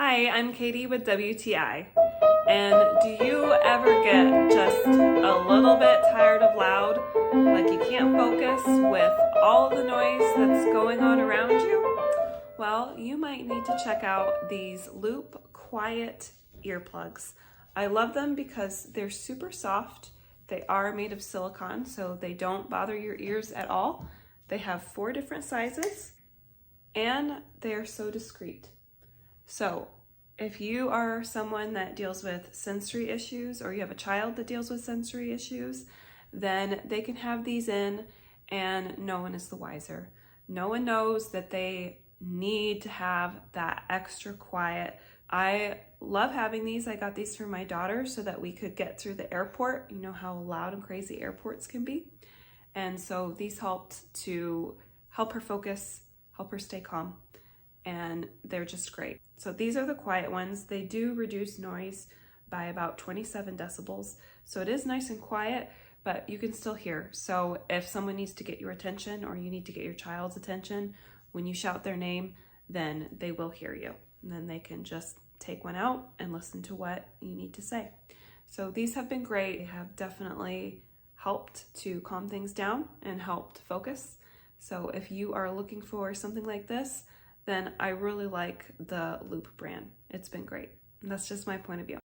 Hi, I'm Katie with WTI. And do you ever get just a little bit tired of loud? Like you can't focus with all the noise that's going on around you? Well, you might need to check out these Loop Quiet earplugs. I love them because they're super soft. They are made of silicone, so they don't bother your ears at all. They have 4 different sizes, and they're so discreet. So if you are someone that deals with sensory issues, or you have a child that deals with sensory issues, then they can have these in and no one is the wiser. No one knows that they need to have that extra quiet. I love having these. I got these for my daughter so that we could get through the airport. You know how loud and crazy airports can be. And so these helped to help her focus, help her stay calm. And they're just great. So these are the quiet ones. They do reduce noise by about 27 decibels. So it is nice and quiet, but you can still hear. So if someone needs to get your attention, or you need to get your child's attention, when you shout their name, then they will hear you. And then they can just take one out and listen to what you need to say. So these have been great. They have definitely helped to calm things down and helped focus. So if you are looking for something like this, then I really like the Loop brand. It's been great. And that's just my point of view.